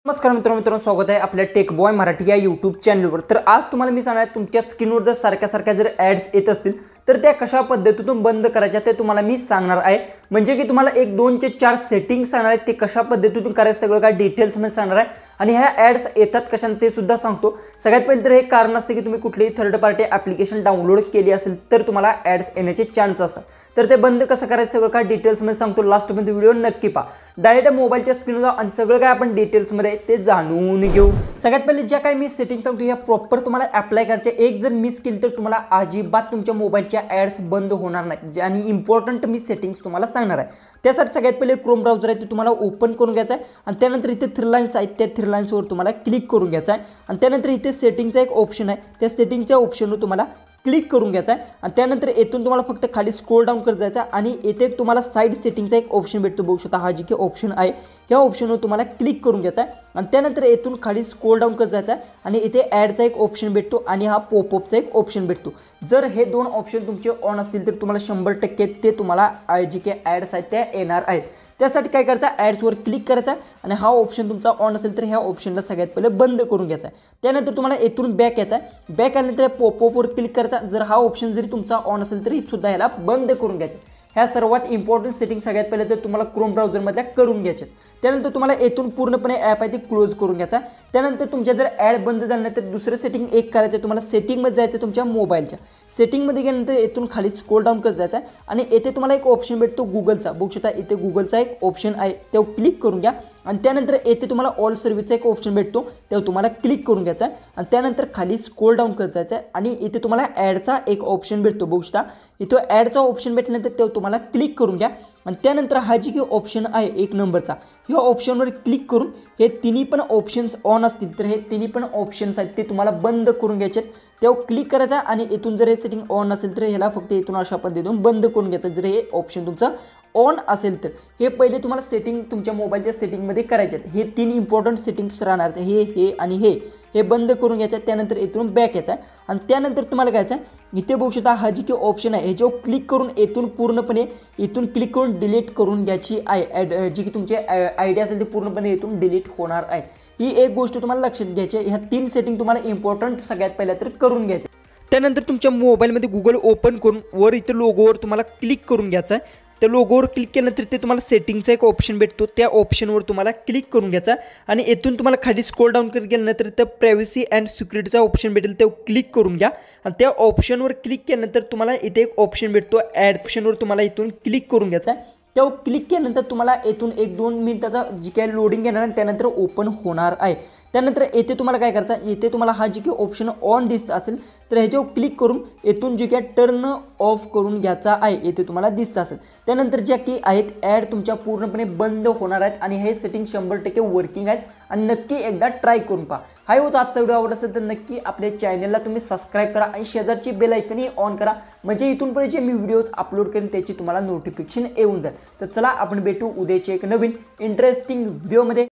नमस्कार मित्रांनो स्वागत आहे आपल्या टेक बॉय मराठी या यूट्यूब चॅनलवर। तर आज तुम्हाला मी सांगणार आहे तुमच्या स्क्रीनवर जर सारख्या जर ॲड्स येत असतील तर त्या कशा पद्धतीतून बंद करायच्या ते तुम्हाला मी सांगणार आहे। म्हणजे की तुम्हाला 1 2 ते 4 सेटिंग्स सांगणार आहे, ते कशा पद्धतीतून करायचं सगळं काय डिटेल्स मध्ये सांगणार आहे आणि ह्या ॲड्स येतात कशाने ते सुद्धा सांगतो। सगळ्यात पहिले तर हे कारण असते की तुम्ही कुठलीही थर्ड पार्टी ॲप्लिकेशन डाउनलोड केली असेल तर तुम्हाला ॲड्स येण्याचे चान्स असतात। तर ते बंद कसं करायचं सगळं काय डिटेल्स मध्ये सांगतो, लास्ट मध्ये व्हिडिओ नक्की पहा। डायरेक्ट मोबाईलच्या स्क्रीनवर आणि सगळं काय आपण डिटेल्स मध्ये ते जाणून घेऊ। सगळ्यात पहिले ज्या काही मी सेटिंग्स सांगतो या प्रॉपर तुम्हाला अप्लाय करायचे। एक जर मिस केली तर तुम्हाला अजिबात तुमच्या मोबाईलच्या ॲड्स बंद होणार नाही आणि इम्पॉर्टंट मी सेटिंग्स तुम्हाला सांगणार आहे। त्यासाठी सगळ्यात पहिले क्रोम ब्राउझर आहे ते तुम्हाला ओपन करून घ्यायचं आहे आणि त्यानंतर इथे थ्री लाईन्स आहेत त्या थ्री लाईन्सवर तुम्हाला क्लिक करून घ्यायचं आहे आणि त्यानंतर इथे सेटिंगचा एक ऑप्शन आहे त्या सेटिंगच्या ऑप्शनवर तुम्हाला क्लिक करून घ्यायचा आहे आणि त्यानंतर येथून तुम्हाला फक्त खाली स्क्रोल डाऊन करत जायचं आणि येथे तुम्हाला साइड सेटिंगचा एक ऑप्शन भेटतो, बघू शकता हा जी की ऑप्शन आहे ह्या ऑप्शनवर तुम्हाला क्लिक करून घ्यायचा आहे आणि त्यानंतर येथून खाली स्क्रोल डाऊन करत जायचं आहे आणि इथे ॲडचा एक ऑप्शन भेटतो आणि हा पॉपअपचा एक ऑप्शन भेटतो। जर हे दोन ऑप्शन तुमचे ऑन असतील तर तुम्हाला 100% ते तुम्हाला जी की ॲड्स आहेत त्या येणार आहेत। त्यासाठी काय करायचं, ॲड्सवर क्लिक करायचा आणि हा ऑप्शन तुमचा ऑन असेल तर ह्या ऑप्शनला सगळ्यात पहिले बंद करून घ्यायचा आहे। त्यानंतर तुम्हाला येथून बॅक यायचा आहे, बॅक आल्यानंतर पॉपअपवर क्लिक करायचा। जर हा ऑप्शन जरी तुमचा ऑन असेल तरी सुद्धा ह्याला बंद करून घ्यायचं। ह्या सर्वात इम्पॉर्टंट सेटिंग सगळ्यात पहिले तर तुम्हाला क्रोम ब्राउझरमधल्या करून घ्यायचे। त्यानंतर तुम्हाला येथून पूर्णपणे ॲप आहे ते क्लोज करून घ्यायचा। त्यानंतर तुमच्या जर ॲड बंद झालं नाही तर दुसरं सेटिंग एक करायचं, तुम्हाला सेटिंगमध्ये जायचं तुमच्या मोबाईलच्या सेटिंगमध्ये गेल्यानंतर येथून खाली स्क्रोल डाऊन करत जायचं आणि येथे तुम्हाला एक ऑप्शन भेटतो गुगलचा, बघू शकता इथे गुगलचा एक ऑप्शन आहे त्यावर क्लिक करून घ्या आणि त्यानंतर येथे तुम्हाला ऑल सर्व्हिसचा एक ऑप्शन भेटतो त्यावर तुम्हाला क्लिक करून घ्यायचा आहे आणि त्यानंतर खाली स्क्रोल डाऊन करत जायचं आणि इथे तुम्हाला ॲडचा एक ऑप्शन भेटतो, बघू शकता इथं ॲडचा ऑप्शन भेटल्यानंतर त्यावर तुम्हाला क्लिक करून घ्या आणि त्यानंतर हा जी की ऑप्शन आहे 1 नंबरचा ह्या ऑप्शनवर क्लिक करून हे तिन्ही पण ऑप्शन्स ऑन असतील तर हे तिन्ही पण ऑप्शन्स आहेत ते तुम्हाला बंद करून घ्यायचे। त्यावर क्लिक करायचा आणि इथून जर हे सेटिंग ऑन असेल तर ह्याला फक्त इथून अशा पद्धतीतून बंद करून घ्यायचं। जर हे ऑप्शन तुमचं ऑन असेल तर हे पहिले तुम्हाला सेटिंग तुमच्या मोबाईलच्या सेटिंगमध्ये करायचे आहेत। हे 3 इम्पॉर्टंट सेटिंग्स राहणार, हे आणि हे बंद करून घ्यायचं आहे। त्यानंतर इथून बॅक यायचं आहे आणि त्यानंतर तुम्हाला घ्यायचं आहे इथे बघू शकता हा जी की ऑप्शन आहे ह्याच्यावर क्लिक करून येथून पूर्णपणे इथून क्लिक करून डिलीट करून घ्यायची आहे। जी की तुमची आयडी असेल ती पूर्णपणे इथून डिलीट होणार आहे। ही एक गोष्ट तुम्हाला लक्षात घ्यायची आहे। ह्या 3 सेटिंग तुम्हाला इम्पॉर्टंट सगळ्यात पहिल्या तर करून घ्यायचे। त्यानंतर तुमच्या मोबाईलमध्ये गुगल ओपन करून वर इथे लोगोवर तुम्हाला क्लिक करून घ्यायचं आहे। त्या लोगोवर क्लिक केल्यानंतर ते तुम्हाला सेटिंगचा एक ऑप्शन भेटतो त्या ऑप्शनवर तुम्हाला क्लिक करून घ्यायचा आणि येथून तुम्हाला खाली स्क्रोल डाऊन करत गेल्यानंतर त्या प्रायव्हसी अँड सिक्युरिटीचा ऑप्शन भेटेल त्यावर क्लिक करून घ्या आणि त्या ऑप्शनवर क्लिक केल्यानंतर तुम्हाला इथे एक ऑप्शन भेटतो ॲड ऑप्शनवर तुम्हाला इथून क्लिक करून घ्यायचा आहे। त्यावर क्लिक केल्यानंतर तुम्हाला येथून 1 2 मिनिटाचा जी काय लोडिंग येणार आणि त्यानंतर ओपन होणार आहे। त्यानंतर येथे तुम्हाला काय करायचं, येथे तुम्हाला हा जी काही ऑप्शन ऑन दिसत असेल तर ह्याच्यावर क्लिक करून येथून जी काय टर्न ऑफ करून घ्यायचा आहे येथे तुम्हाला दिसत असेल। त्यानंतर ज्या की आहेत ॲड तुमच्या पूर्णपणे बंद होणार आहेत आणि हे सेटिंग 100% वर्किंग आहेत आणि नक्की एकदा ट्राय करून पहा। हा होता आजचा व्हिडिओ, आवडला असेल तर नक्की आपल्या चॅनलला तुम्ही सबस्क्राईब करा आणि शेजारची बेल आयकनही ऑन करा म्हणजे इथून पुढे जे मी व्हिडिओज अपलोड करेन त्याची तुम्हाला नोटिफिकेशन येऊन जाईल। तर चला आपण भेटू उद्याच्या एक नवीन इंटरेस्टिंग व्हिडिओमध्ये।